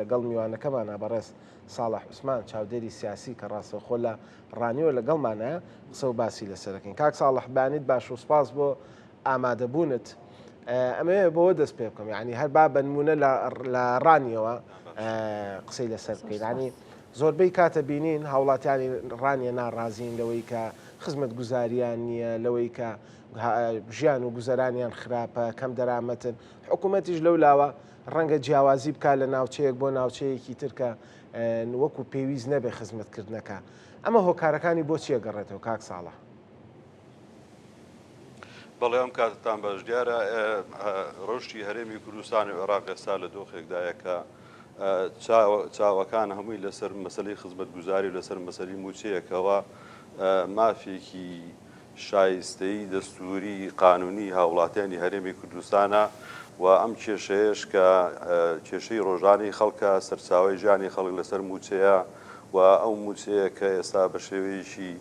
لەگەڵ میوانەکەمانە بەڕێز ساڵح عوسمان چاودێری سیاسی کە ڕاستەوخۆ لە ڕانیوە لەگەڵمانە قسە و باسی لەسەرەکەین. کاک ساڵح بانیت باش و سپاس بۆ ئامادەبوونت. ئەمەوێ بۆەوە دەست پێ بکەم، یعنی هەر با بنمونە لە ڕانیەوە قسەی لەسەر بکەین. ینی زۆربەی کاتە بینین هاوڵاتیانی ڕانیە ناڕازین لەوەی کە خزمەت گوزاریان نییە، لەوەی کە ژیان و گوزەرانیان خراپە، کەم دەرامەتن. حکوومەتیش لەو لاوە ڕەنگە جیاوازی بکات لە ناوچەیەک بۆ ناوچەیەکی ترکە وەکو پێویست نەبێ خزمەتکردنەکە. ئەمە هۆکارەکانی بۆچیە گەڕێتەوە کاک ساڵح؟ بەڵێ ئەم کاتتان باش دیارە ڕۆشتی هەرێمی کوردستان و عێراق ئێستا لە دۆخێکدایە کە چاوەکان هەمووی لەسەر مەسلەی خزمەت گوزاری و لەسەر مەسەلی موچەیەکەوە مافێکی شایستەی دەستوری قانونی هاوڵاتیانی هەرێمی کوردستانە و ئەم کێشەیەش کە کێشەی ڕۆژانی خەڵکە سەرچاوی ژیانی خەڵک لەسەر موچەیە و ئەو موچەیە کە ئێستا بە شێوەیەکی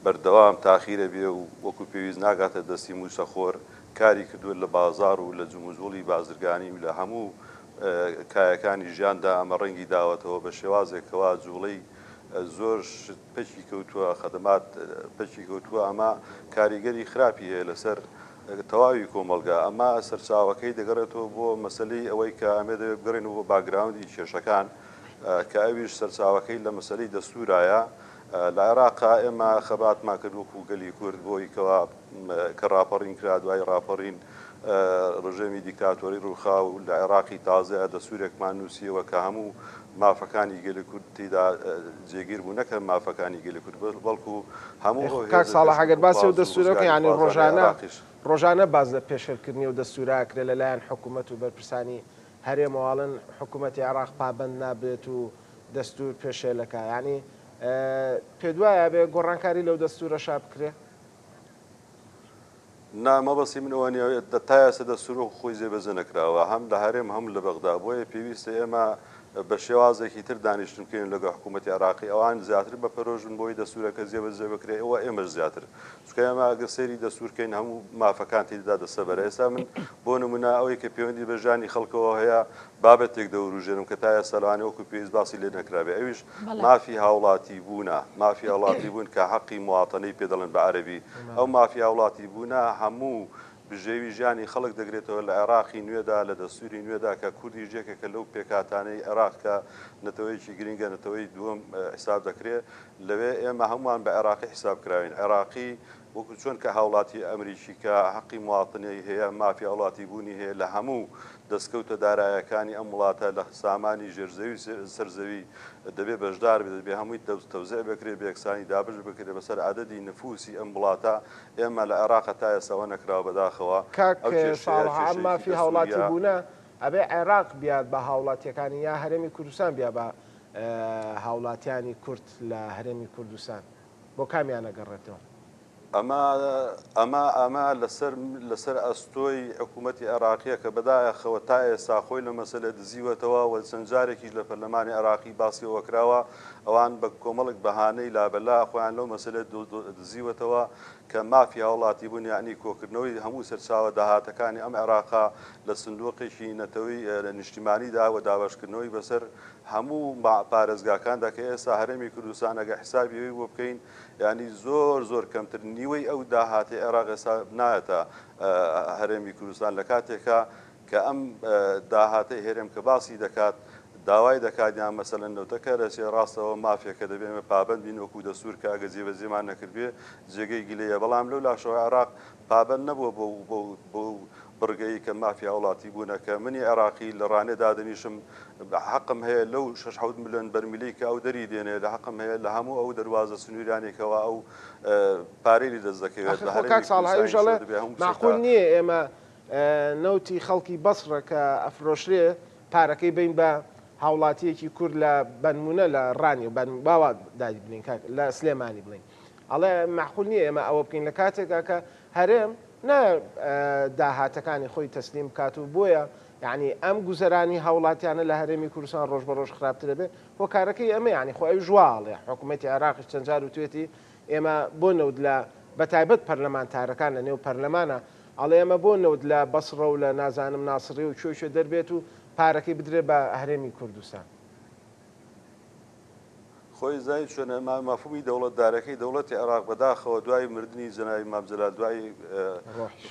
بەردەوام تاخیرە بێ و وەکو پێویست ناگاتە دەستی موچەخۆر کاری کردووە لە بازار و لە جموزۆڵی بازرگانی و لە هەموو کایەکانی ژیاندا ئەمە ڕەنگی داوەتەوە بە شێوازێکەوە جوڵەی زۆر پەچی کەوتووە خەدەمات پەچی کەوتووە. ئەمە کاریگەری خراپی هەیە لەسەر تەواوی کۆمەلگا. ئەمە سەرچاوەکەی دەگەڕێتەوە بۆ مەسلەی ئەوەی کە ئەمێ دەبێت بگەڕێنەوە بۆ باگراوندی کێشەکان کە ئەویش سەرچاوەکەی لە مەسلەی دەستورایە. لە عێراقا ئێمە خەباتمان کرد وەکو گەلی کورد بۆی کە ڕاپەڕین کرا دوای ڕاپەڕین ڕژێمی دیکتاتۆری ڕووخا و لە عێراقی تازە دەسوورێکمان نووسیەوە کە هەموو مافەکانی گەلی کورد تێدا جێگیر بوو، نەکە مافەکانی گەلی کورد بەڵکو هەموو. کاک ساڵح ئەگەر باسی و دەستورەکە ینی ڕۆژانە باز لە پێشێرکردنی و دەستوراکرێ لەلایەن حکوومەت و بەرپرسانی هەرێمەواڵن حکوومەتی عێراق پابەند نابێت و دەستور پێشێلەکە. ینی پێ دوایە بێ گۆڕانکاری لەو دەستورە شا بکرێ؟ نامەبەسی منەوە نیە تا ئێستا دەستور و خۆی جێبەجێ نەکراوە هەم لە هەرێم هەم لە بەغدا. بۆیە پێویستە ئێمە بە شێوازێکی تر دانیشتن بکەین لەگەڵ حکوومەتی عێراقی. ئەوان زیاتر بە پەرۆژن بۆی دەستورەکە جێبەجێ بکرێ، ئەوە ئێمەش زیاتر چکە ئێمە ئەگەر سەیری دەستورکەین هەموو مافەکان تێدا دەسەبەرە. ئێستا من بۆ نمونە ئەوەی کە پەیوەندی بە ژیانی خەڵکەوە هەیە بابەتێک دەوروژێنم کە تا ئێستا لەوانەیە وەکو پێویست باسی لێ نەکرابێ. ئەویش مافی هاوڵاتی بوونە، مافی هاوڵاتی بوون کە حەقی مواتەنەی پێ دەڵێن بە عەرەبی. ئەو مافی هاوڵاتی بوونە هەموو بژێوی ژیانی خەڵک دەگرێتەوە لە عێراقی نوێدا لە دەستوری نوێدا کە کوردی ژێکێکە لەو پێکاتانەی عێراق کە نەتەوەیەکی گرنگە نەتەوەی دووەم حساب دەکرێت. لەوێ ئێمە هەمومان بە عێراقی حساب کراوین. عێراقی وەکو چۆن کە هاوڵاتی ئەمریکی کە حەقی مواتنی هەیە مافی هاوڵاتی بوونی هەیە لە هەموو دەستکەوتە دارایەکانی ئەم وڵاتە لە سامانی ژێرزەوی سەرزەوی دەبێ بەشدار بێت، دەبێ هەمووی تەوزیع بکرێت، بەیەکسانی دابش بکرێت بەسەر عەدەدی نفوسی ئەم وڵاتە. ئێمە لە عێراق تا ئێستاوە نەکراوە بەداخەوە. کاک ساڵح ئەم مافی هاوڵاتی بوونە ئەبێ عێراق بیاد بە هاوڵاتیەکانی یا هەرێمی کوردستان بیا بە هاوڵاتیانی کورد لە هەرێمی کوردستان، بۆ کامیان نەگەڕێتەوە؟ ئەمە لەسەر ئەستۆی حکوومەتی عێراقیە کە بەدایەخەوە تا ئێستا خۆی لە مەسەلە دزیوەتەوە و چەند جارێکیش لە پەرلەمانی عێراقی باسیەوە کراوە. ئەوان بە کۆمەڵک بەهانەی لابەلا خۆیان لەو مەسەلە دزیوەتەوە کە مافی هاوڵاتی بوون، یعنی کۆکردنەوەی هەموو سەرچاوە داهاتەکانی ئەم عێراقا لە سندوقێکی نەتەوەی لە نیشتیمانیدا و دابەشکردنەوەی بەسەر هەموو پارێزگاکاندا کە ئێستا هەرێمی کوردستان ئەگە حسابیەوەی بۆ بکەین ینی زۆر کەمتر نیوەی ئەو داهاتی عێراق ئێستا نایەتە هەرێمی کوردستان لە کاتێکە کە ئەم داهاتەی هێرم کە باسی دەکات داوای دەکاتیان مەسەلەن نەوتەکە لەسێ ڕاستەوە مافێکە دەبێمە پابند بین وەکو دەسوور کە ئەگە جێبەجێمان نەکردبێ جێگەی گلەیە. بەڵام لەو لاشەوە عێراق پابند نەبووە بۆ بڕگەی کە مافیا وڵاتی بوونەکە. منی عێراقی لە ڕانێدا دەنیشم حەقم هەیە لەو 6 ملیۆن بەرمیلەی کە ئەو دەری دێنێ لە حەقم هەیە لە هەموو ئەو دەواازە سنوورانێکەوە ئەو پارەی دەست دەکەوێت. ماقول نییە ئێمە نەوتی خەڵکی بەسڕە کە ئەفرۆشرێ پارەکەی بین بە هاوڵاتیەکی کورد لە بنمونە لە ڕانی باوا دادی بنین لە سلێمانی بڵین. ئەڵێ ماقول نییە ئێمە ئەوە بکەین لە کاتێکا کە هەرێم نە داهاتەکانی خۆی تەسلیم بکات و بۆیە یعنی ئەم گوزەرانی هاوڵاتیانە لە هەرێمی کوردستان ڕۆژ بە ڕۆژ خراپترە بێ هۆکارەکەی ئەمە یعنی خۆ ئەو ژواڵێ حکوومەتی عێراقیش چەند جار و توێتی ئێمە بۆ نەوت لە بەتایبەت پەرلەمانتارەکان لە نێو پەرلەمانە ئەڵێ ئێمە بۆ نەوت لە بەسڕە و لە نازانم ناسڕی و کوێ دەربێت و پارەکەی بدرێت بە هەرێمی کوردستان. خۆی زای چۆنە مافهومی دەوڵەتدارەکەی دەوڵەتی عێراق بەداخەوە دوای مردنی جەنابی مام جەلال دوای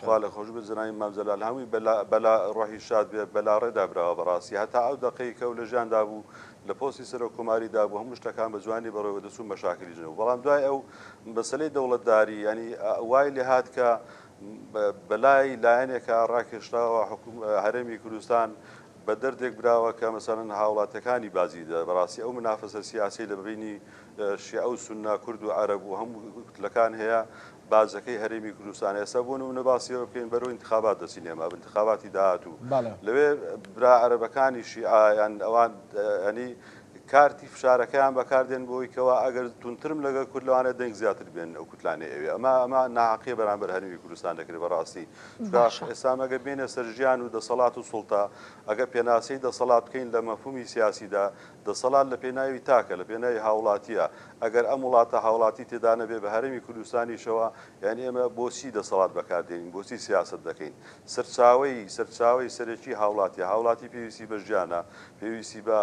خوا لە خۆش بێت جەنابی مام جەلال هەمووی بەلا ڕۆحی شاد بێت بەلا ڕێدا براوە بەڕاستی هەتا ئەو دقەی کە و لە ژیاندا بوو لە پۆستی سەرۆکۆماریدا بوو هەموو شتەکان بە جوانی بەڕێوە دەچوون بە شاکری ژنەوە بەڵام دوای ئەو مەسەلەی دەوڵەتداری ینی وای لێ هات کە بەلای لایەنێکە ڕاکێشراوە هەرێمی کوردستان بە دەردێک براوە کە مەسەرەن هاوڵاتەکانی بازیدا بەڕاستی ئەو منافەسە سیاسی لە بینی شیعە و سوننا کورد و عەرەب و هەموو کوتلەکان هەیە بازەکەی هەرێمی کوردستان ئێستا بوون و نەباسیەوە بکەین بەرەوەی انتخابات دەچین ئێمە انتخاباتی داهاتوو لەوێ برا عەرەبەکانی شیعەیان ئەوان ینی کارتی فشارەکەیان بەکاردێن بۆی کەەوە ئەگەر تونترم لەگەڵ کورد لەوانە دەنگ زیاتر بێن ئەو کوتلانێ ئەوێ ئەمە ناحەقیە بەرامبەر هەرێمی کوردستان دەکرێت بەڕاستی ئێستا ئەگە بێنە سەرژیان و دەسەڵات و سوڵتا ئەگە پێناسەی دەسەڵات بکەین لە مەفهومی سیاسیدا دەسەڵات لە پێناوی تاکە لە پێناوی هاوڵاتیە ئەگەر ئەم وڵاتە هاوڵاتی تێدا نەبێ بە هەرێمی کوردستانیشەوە یعنی ئێمە بۆچی دەسەڵات بەکاردێنین بۆچی سیاست دەکەین سەرچاوی سەرەکی هاوڵاتی پێویستی بە ژیانە پێویستی بە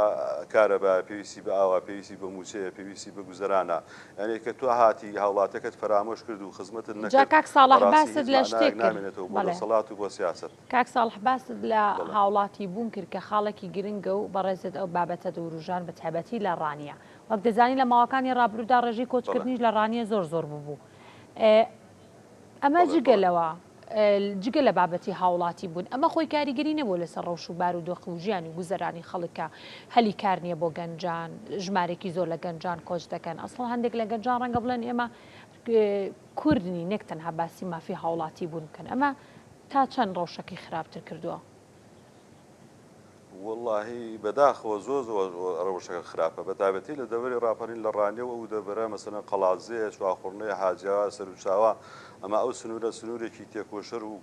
کارەبا پێویستی بە ئاوا پێویستی بە موچەیە پێویستی بە گوزەرانە یعنی کە تو هاتی هاوڵاتەکەت فرامۆش کرد و خزمەتت نەکرد کاک ساڵح باست لە شتێک نامێنێتەوە بۆ دەسەڵات و بۆ سیاست کاک ساڵح باست لە هاوڵاتی بوون کرد کە خاڵێکی گرنگە و بەڕێزت ئەو بابەتە دەوروژان بە تایبەتی لە ڕانیە وەک دەزانی لە ماوەکانی ڕابردوودا ڕێژی کۆچکردنیش لە ڕانیە زۆر بوو ئەمە جگە لە بابەتی هاوڵاتی بوون ئەمە خۆی کاریگەری نەبوو لەسەر ڕەوش و بار و دۆخ و ژیانی و گوزەرانی خەڵکە هەلی کار نییە بۆ گەنجان ژمارێکی زۆر لە گەنجان کۆچ دەکەن ئەسڵ هەندێک لە گەنجان ڕەنگە بڵێن ئێمە کوردنی نەک تەنها باسی مافی هاوڵاتی بوون بکەن ئەمە تا چەند ڕەوشەکەی خراپتر کردووە واللهی بەداخەوە زۆر ڕەوشەکە خراپە بە تایبەتی لە دەوری ڕاپەرین لە ڕانیەوە و دەبەرە مەسەنە قەڵازەیە چواخوڕنەیە حاجیاوە سەرچاوە ئەمە ئەو سنوورێکی تێکۆشەر و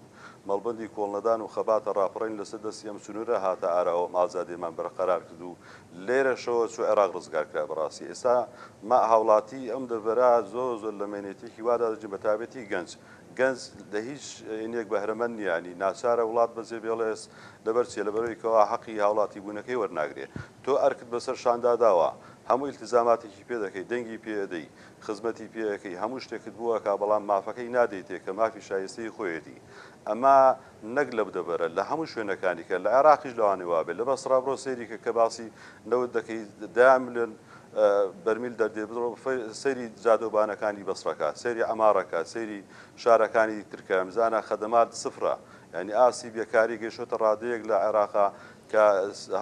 مەڵبەندی کۆڵنەدان و خەباتە ڕاپەڕین لەسەر دەستی ئەم سنوورە هاتە ئاراوە ئازادیمان بەرقەرار کرد و لێرەشەوە چوو عێراق ڕزگارکرا بەڕاستی ئێستا ما هاوڵاتی ئەم دەبەرە زۆر لە مێنێتێکی وادا دەجن بە تایبەتی گەنج لە هیچ ئینێک بەهرەمەند نیانی ناچارە وڵات بەجێ بێڵێس لەبەر چێ لەبەرەوەیکەوە حەقی هاوڵاتی بوونەکەی وەرناگرێت تۆ ئەرکت بەسەر شانداداوە هەموو التزاماتێکی پێ دەکەی دەنگی پێدەی خزمەتی پێەکەی هەموو شتێکت بووە کا بەڵام مافەکەی نادەیتێ کە مافی شایستەی خۆیەتی ئەمە نەک لە بدەبەرە لە هەموو شوێنەکانی کە لە عێراقیش لەوانێ وابێت لە بەسڕا بڕۆ سەیری کە باسی نەوت دەکەی 10 ملیۆن بەرمیل دەردێ بڕۆ سەیری جادۆبانەکانی بەسڕەکە سەیری ئەمارەکە سەیری شارەکانی ترکە ئەمزانە خەدەمات سفرە ینی ئاسی بێکاری گەیشتە ڕادەیەک لە عێراقا کە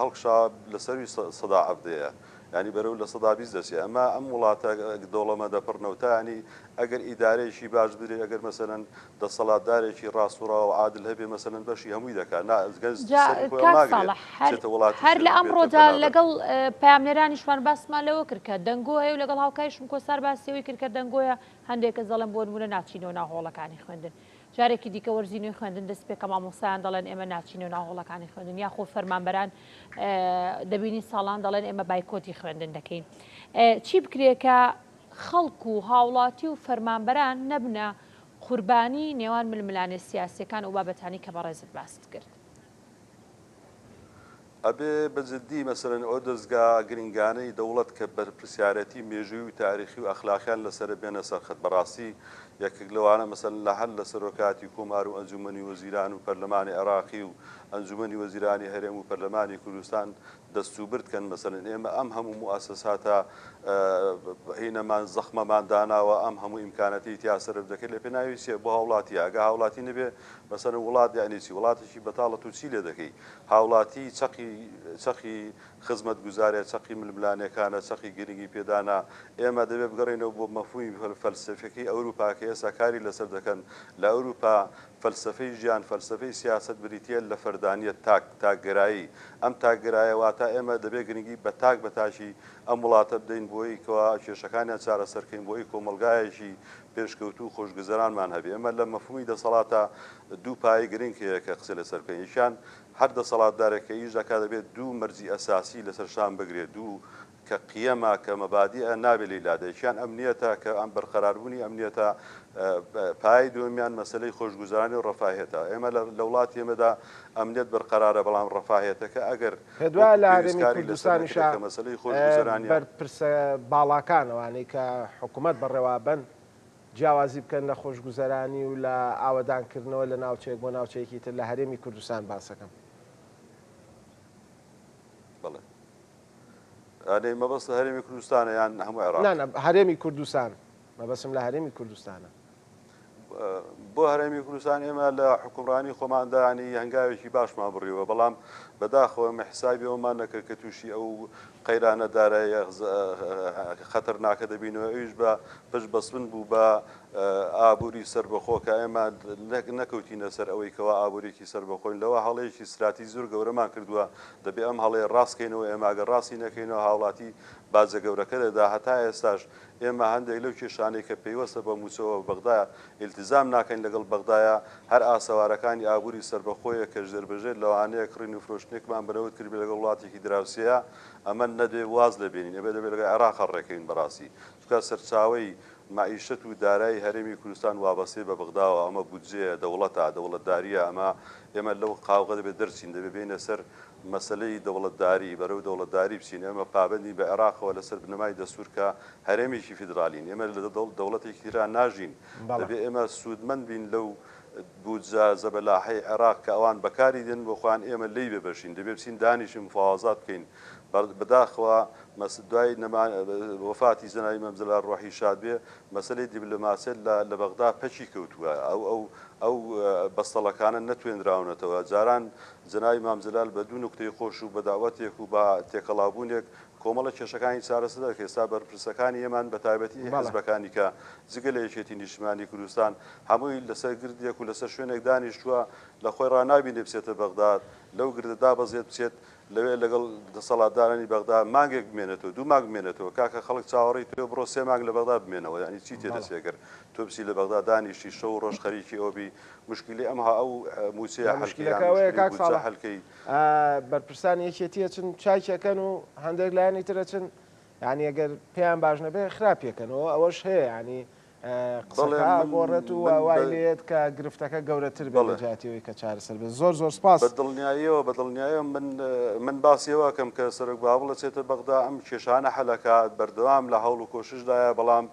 هەڵکشا لەسەروی سەدا عەبدەیە ینی بەرەو لە سەدا بیست دەچێ ئەمە ئەم وڵاتە دەوڵەمە دەپڕنەوتا ینی ئەگەر ئیدارەیەکی باش درێ ئەگەر مەسەرەن دەسەڵاتدارێکی ڕاستوڕا و عادل هەبێ مەسەرەن بەشی هەمووی دەکات هەر لە ئەمڕۆدا لەگەڵ پامنێرانیشوان باسمان لەوە کرد کە دەنگۆ هەیە و لەگەڵ هاوکایشم کۆسار باسیەوەی کرد کە دەنگۆیە هەندێکە زەڵم بۆ نمونە ناچینەوە ناوهۆڵەکانی خوێندن جارێکی دیکە وەرزینەوەی خوێندن دەست پێکە مامۆسایان دەڵێن ئێمە ناچینەوە ناوهۆڵەکانی خوێندن یاخۆ فەرمانبەران دەبینی ساڵان دەڵێن ئێمە بایکۆتی خوێندن دەکەین چی بکرێکە خەڵک و هاوڵاتی و فەرمانبەران نەبنە قوربانی نێوان ململانێ سیاسیەکان و بابەتانی کە بەڕێزت باست کرد ئەبێ بەجددی مەسەرەن ئەو دەستگا گرنگانەی دەوڵەت کە بەرپرسیارەتی مێژووی و تاریخی و ئەخلاقیان لەسەر بێنە سەرخەت بەڕاستی یەکێک لەوانە مەسەن لە هەر لە سەرۆکاتی کۆمار و ئەنجومەنی وەزیران و پەرلەمانی عێراقی و ئەنجومەنی وەزیرانی هەرێم و پەرلەمانی کوردستان دەستوبردکەن مەسەرەن ئێمە ئەم هەموو موئەسەساتە هینەمان زەخمەمان داناوە ئەم هەموو ئیمکانەتی تیا سەرف دەکەێت لە پێناویسێ بۆ هاوڵاتی ئەگە هاوڵاتی نەبێ مەسەرەن وڵات یانیچی وڵاتێکی بەتاڵەت و چی لێ دەکەی هاوڵاتی چەقی خزمەت گوزارێت چەقی ململانەکانە چەقی گرنگی پێدانا ئێمە دەبێت بگەڕێنەوە بۆ مەفهومی فەلسفەکەی ئەوروپا کە ئێستا کاری لەسەر دەکەن لە ئەوروپا فەلسفەی ژیان فەلسفەی سیاست بریتە لە فەردانیەت تاکگەرایی ئەم تاکگەرایەواتە ئێمە دەبێت گرنگی بە بەتاشی ئەم وڵاتە بدەین بۆی کەوا کێشەکانیان چارەسەرکەین بۆی کۆمەلگایەکی پێشکەوتو و خۆشگوزەرانمان هەبێ ئەمە لە مەفهومی دەسەڵاتە دوو پای گرنگ هەیە کە قسە لەسەر بکەین یەکیان هەر دەسەڵاتدارێکە ئیش دەکا دەبێت دوو مەرجی ئەساسی لەسەر شان بگرێت دوو کە قیەمە کە مەبادیە نابێت لەیلادەیەکیان ئەمنیەتە کە ئەم بەرقەراربوونی ئەمنیەتە پای دومیان مەسلەی خۆشگوزارانی و ڕەفاهێتە ئێمە لە وڵاتی ئێمەدا ئەمنیەت بەرقەرارە بەڵام ڕەفاهێتەکە ئەگەر دوای لە هەرێمی کوردستانیش مەسلەی خۆشگوزارانی بەرپرسە باڵاکانەوەی کە حکوومەت بەڕێوابن جیاوازی بکەن لە خۆشگوزەرانی و لە ئاوەدانکردنەوە لە ناوچەیەک بۆ ناوچەیەکی تر لە هەرێمی کوردستان باسەکەم. بڵێ ئەنێ مەبەست هەرێمی کوردستانە یان هەموو عێراق؟ نانە هەرێمی کوردستان مەبەسم لە هەرێمی کوردستانە. بۆ هەرێمی کوردستان ئێمە لە حکومڕانی خۆماندا ینی هەنگاوێکی باشمان بڕیوە بەڵام بەداخەوە مەحسابی ئەومان نەکرد کە تووشی ئەو قەیرانە دارایە خەتەرناکە دەبینەوە ئەویش بە پشت بەسبن بوو بە ئابووری سربەخۆکە ئێمە نەکەوتینە سەر ئەوەی کەوا ئابوورێکی سربەخۆین لەوە هەڵەیەکی سراتی زۆر گەورەمان کردووە دەبێت ئەم هەڵەیە ڕاستکەینەوە ئێماگە ڕاستی نەکەینەوە هاوڵاتی بازە گەورەکە دەدا هەتا ئێستاش ئێمە هەندێک لەو کێشانەی کە پێیوەستە بە مووسەوە بەغدایە ئیلتیزام ناکەین لەگەڵ بەغدایە هەر ئاسەوارەکانی ئابووری سربەخۆیە کە ژێربەژێر لەوانەیە کڕین و فرۆشتێکمان بنەوت کرد لەگەڵ وڵاتێکی دراوسەیە ئەمە نەدێ واز لەبێنین ئەبێ دەبێت لەگەڵ عێراق ڕێکەین بەڕاستی چونکە سەرچاوەی معیشەت و دارایی هەرێمی کوردستان وابەستەی بە بەغداوە ئەمە بودجەیە دەوڵەتە دەوڵەتداریە ئەمە ئێمە لەو قاوغە دەبێت دەرچین دەبێت بێنە سەر مەسلەی دەوڵەتداری بەرەو دەوڵەتداری بچین ئێمە پابندی بە عێراقەوە لەسەر بنەمای دەستور کە هەرێمێکی فیدرالین ئێمە لە دەوڵەتێکی تران ناژین دەبێت ئێمە سوودمەند بین لەو بودجە زەبەلاحەی عێراق کە ئەوان بەکاری دێن بۆ خوان ئێمە لی ببەشین دەبێت بچین دانیشی مفاوازات بکەین بەداخەوە دوای وفاتی زەنای مەمزەلا ڕۆحی شاد بێ مەسلەی دیبلۆماسیەت لە بەغدا پەچی کەوتووە ئەو بەستەڵەکانە نەتوێنراونەتەوە جاران جەنای مامزلال بە دوو نوکتەی خۆش و بەداوەتێک و بە تێکەڵابوونێک کۆمەڵە کێشەکانی چارەسەر کە ئێستا بەرپرسەکانی ئێمان بە تایبەتی حیزبەکانی کە جگە لە یەکێتی نیشتیمانی کوردستان هەمووی لەسەر گردێک و لەسەر شوێنێک دانیشتووە لە خۆی ڕنابینێ بچێتە بەغداد لەو گردەدا بەزێت بچێت لەوێ لەگەڵ دەسەڵاتدارانی بەغدا مانگێک بمێنێتەوە دوو مانگ بمێنێتەوە کاکە خەڵک چاوەڕی تۆ بڕۆ سێ مانگ لە بەغدا بمێنەوە ینی چی تێدەسێگەر تۆ بچی لە بەغدا دانیشتی شەو ڕۆژ خەریکی ئەوبی مشکلی ئەم ئەو موچەیە هەلکەی بەرپرسان یەکێتیە چن چاکێکەن و هەندێک لایەنی ترە چن ینی ئەگەر پێیان باش نەبێ خراپێکەکەنەوە ئەوەش هەیە ینی قسەکە گۆڕێت و وای لێت کە گرفتەکە گەورەتر بێ لە جاتیەوەی کە چارەسەر بێت زۆر زۆر سپاس بەدڵنیاییەوە من باسیەوەکەم کە سەرک بابڵە چێتە بەغدا ئەم کێشانە حەلەکات بەردەوام لە هەوڵ و کۆششدایە بەڵام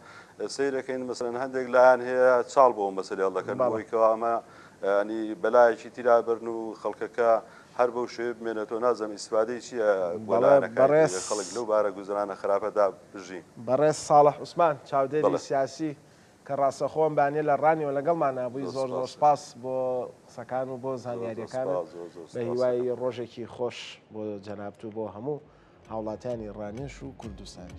سیرەکەین مەسەرەن هەندێک لایەن هەیە چاڵ بۆ مەسەلیاڵ دەکەن بۆیکەوە ئەمە ینی بەلایەکی تیرا بەرن و خەڵکەکە هەر بەو شێ بمێنێتەوە نازەم ئیسفادەی چییە خەڵک لەو بارە گوزرانە خراپەدا بژین. بەڕێز ساڵح عوسمان چاودێری سیاسی کە ڕاستەخۆم بانێ لە ڕانیەوە لەگەڵمان نبووی زۆر زۆر سپاس بۆ قسەکان و بۆ زانیاریەکان بە هیوای ڕۆژێکی خۆش بۆ جەنابەت و بۆ هەموو هاوڵاتیانی ڕانێش و کوردستانیش.